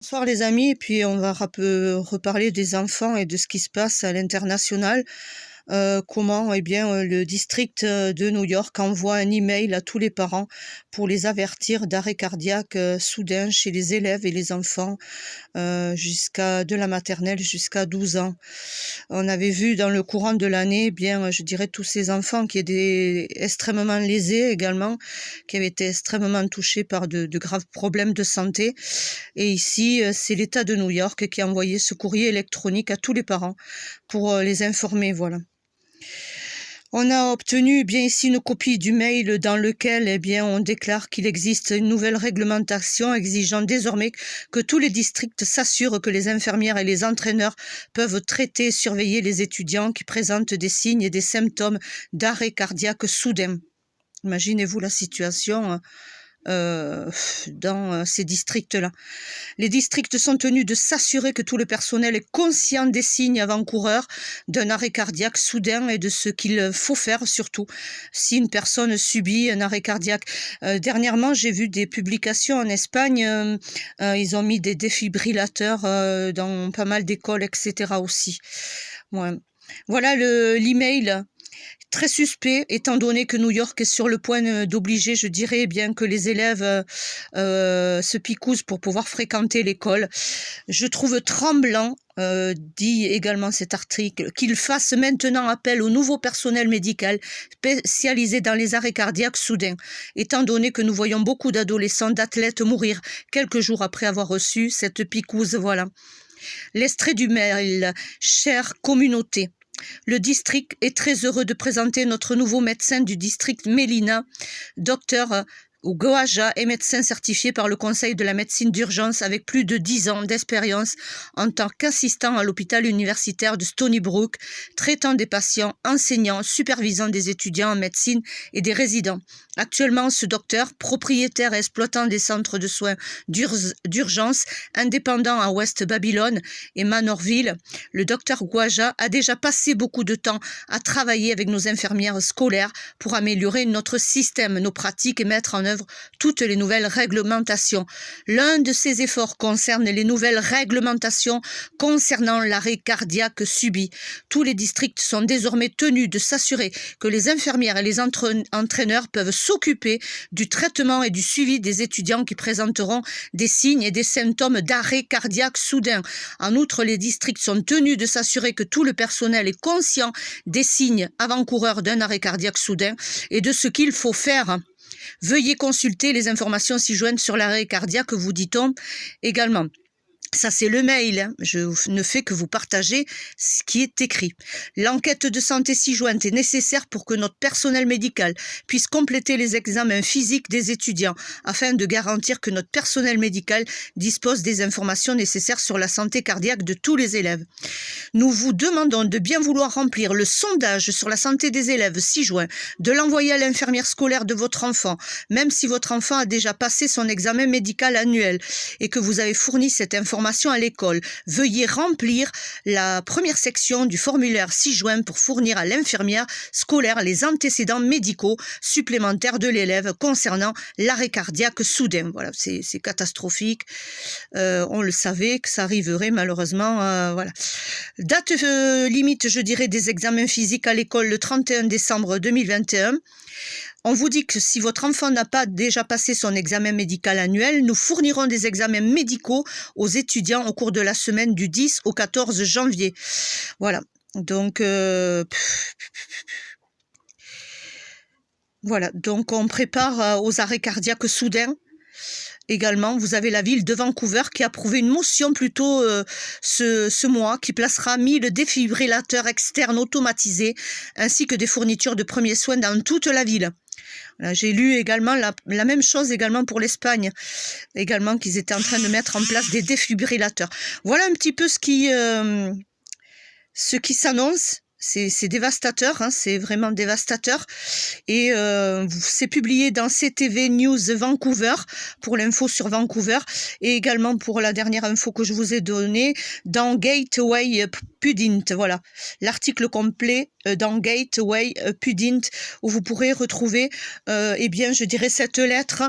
Bonsoir les amis, et puis on va reparler des enfants et de ce qui se passe à l'international. Comment le district de New York envoie un email à tous les parents pour les avertir d'arrêt cardiaque soudain chez les élèves et les enfants de la maternelle jusqu'à 12 ans. On avait vu dans le courant de l'année, je dirais, tous ces enfants qui étaient extrêmement lésés également, qui avaient été extrêmement touchés par de graves problèmes de santé. Et ici, c'est l'État de New York qui a envoyé ce courrier électronique à tous les parents pour les informer, voilà. On a obtenu ici une copie du mail dans lequel on déclare qu'il existe une nouvelle réglementation exigeant désormais que tous les districts s'assurent que les infirmières et les entraîneurs peuvent traiter et surveiller les étudiants qui présentent des signes et des symptômes d'arrêt cardiaque soudain. Imaginez-vous la situation dans ces districts-là. Les districts sont tenus de s'assurer que tout le personnel est conscient des signes avant-coureurs d'un arrêt cardiaque soudain et de ce qu'il faut faire, surtout si une personne subit un arrêt cardiaque. Dernièrement, j'ai vu des publications en Espagne, ils ont mis des défibrillateurs dans pas mal d'écoles, etc. aussi. Ouais. Voilà l'email. Très suspect, étant donné que New York est sur le point d'obliger, je dirais, que les élèves se picousent pour pouvoir fréquenter l'école. Je trouve tremblant, dit également cet article, qu'il fasse maintenant appel au nouveau personnel médical spécialisé dans les arrêts cardiaques soudains, étant donné que nous voyons beaucoup d'adolescents, d'athlètes mourir quelques jours après avoir reçu cette picouse. Voilà. L'extrait du mail, chère communauté. Le district est très heureux de présenter notre nouveau médecin du district Mélina, Dr Goaja est médecin certifié par le Conseil de la médecine d'urgence avec plus de 10 ans d'expérience en tant qu'assistant à l'hôpital universitaire de Stony Brook, traitant des patients, enseignant, supervisant des étudiants en médecine et des résidents. Actuellement, ce docteur, propriétaire et exploitant des centres de soins d'urgence indépendants à West Babylon et Manorville, le docteur Goaja a déjà passé beaucoup de temps à travailler avec nos infirmières scolaires pour améliorer notre système, nos pratiques et mettre en œuvre toutes les nouvelles réglementations. L'un de ces efforts concerne les nouvelles réglementations concernant l'arrêt cardiaque subi. Tous les districts sont désormais tenus de s'assurer que les infirmières et les entraîneurs peuvent s'occuper du traitement et du suivi des étudiants qui présenteront des signes et des symptômes d'arrêt cardiaque soudain. En outre, les districts sont tenus de s'assurer que tout le personnel est conscient des signes avant-coureurs d'un arrêt cardiaque soudain et de ce qu'il faut faire. Veuillez consulter les informations ci-jointes sur l'arrêt cardiaque, vous dit-on également. Ça, c'est le mail, hein. Je ne fais que vous partager ce qui est écrit. L'enquête de santé ci-jointe est nécessaire pour que notre personnel médical puisse compléter les examens physiques des étudiants afin de garantir que notre personnel médical dispose des informations nécessaires sur la santé cardiaque de tous les élèves. Nous vous demandons de bien vouloir remplir le sondage sur la santé des élèves ci-joint, de l'envoyer à l'infirmière scolaire de votre enfant, même si votre enfant a déjà passé son examen médical annuel et que vous avez fourni cette information à l'école. Veuillez remplir la première section du formulaire ci-joint pour fournir à l'infirmière scolaire les antécédents médicaux supplémentaires de l'élève concernant l'arrêt cardiaque soudain. Voilà, c'est catastrophique. On le savait que ça arriverait malheureusement. Voilà. Date limite, je dirais, des examens physiques à l'école le 31 décembre 2021. On vous dit que si votre enfant n'a pas déjà passé son examen médical annuel, nous fournirons des examens médicaux aux étudiants au cours de la semaine du 10 au 14 janvier. Voilà. Donc, voilà. Donc, on prépare aux arrêts cardiaques soudains. Également, vous avez la ville de Vancouver qui a approuvé une motion plus tôt ce mois qui placera 1000 défibrillateurs externes automatisés ainsi que des fournitures de premiers soins dans toute la ville. Voilà, j'ai lu également la même chose également pour l'Espagne, également qu'ils étaient en train de mettre en place des défibrillateurs. Voilà un petit peu ce qui s'annonce. C'est dévastateur, hein, c'est vraiment dévastateur. Et c'est publié dans CTV News Vancouver, pour l'info sur Vancouver, et également pour la dernière info que je vous ai donnée, dans Gateway Pudint, voilà, l'article complet dans Gateway Pudint, où vous pourrez retrouver, eh bien, je dirais cette lettre,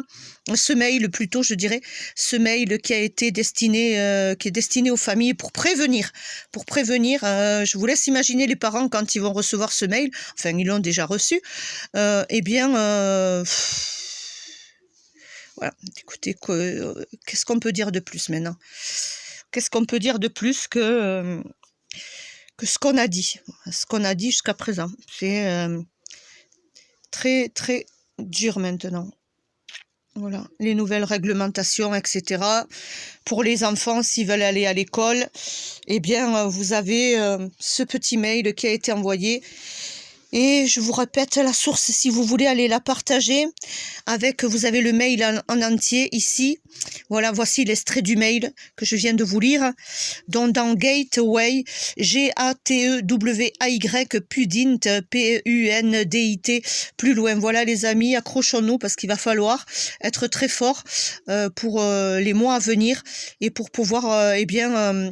ce mail plutôt, je dirais, ce mail qui a été destiné, qui est destiné aux familles pour prévenir. Je vous laisse imaginer les parents quand ils vont recevoir ce mail, enfin ils l'ont déjà reçu, eh bien, voilà, écoutez, qu'est-ce qu'on peut dire de plus maintenant? Qu'est-ce qu'on peut dire de plus que ce qu'on a dit, jusqu'à présent. C'est très, très dur maintenant. Voilà, les nouvelles réglementations, etc. Pour les enfants, s'ils veulent aller à l'école, eh bien, vous avez ce petit mail qui a été envoyé. Et je vous répète la source si vous voulez aller la partager. Vous avez le mail en entier ici. Voilà, voici l'extrait du mail que je viens de vous lire. Donc dans Gateway, Gateway, Pudint, P-U-N-D-I-T, plus loin. Voilà les amis, accrochons-nous parce qu'il va falloir être très fort pour les mois à venir et pour pouvoir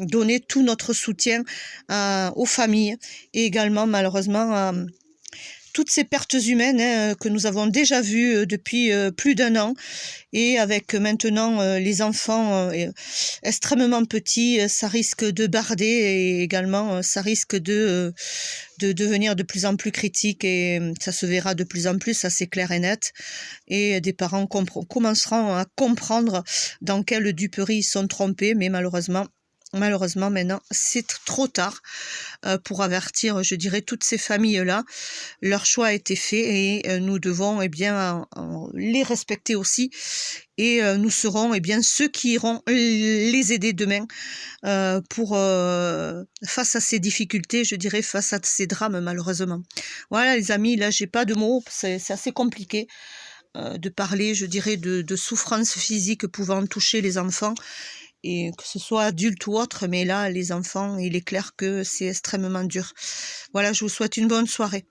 donner tout notre soutien aux familles et également malheureusement toutes ces pertes humaines que nous avons déjà vues depuis plus d'1 an et avec maintenant les enfants extrêmement petits, ça risque de barder et également ça risque de devenir de plus en plus critique et ça se verra de plus en plus, ça c'est clair et net. Et des parents commenceront à comprendre dans quelle duperie ils sont trompés, mais malheureusement maintenant, c'est trop tard pour avertir, je dirais, toutes ces familles-là. Leur choix a été fait et nous devons les respecter aussi. Et nous serons ceux qui iront les aider demain face à ces difficultés, je dirais, face à ces drames malheureusement. Voilà les amis, là j'ai pas de mots, c'est assez compliqué de parler, je dirais, de souffrances physiques pouvant toucher les enfants. Et que ce soit adulte ou autre, mais là, les enfants, il est clair que c'est extrêmement dur. Voilà, je vous souhaite une bonne soirée.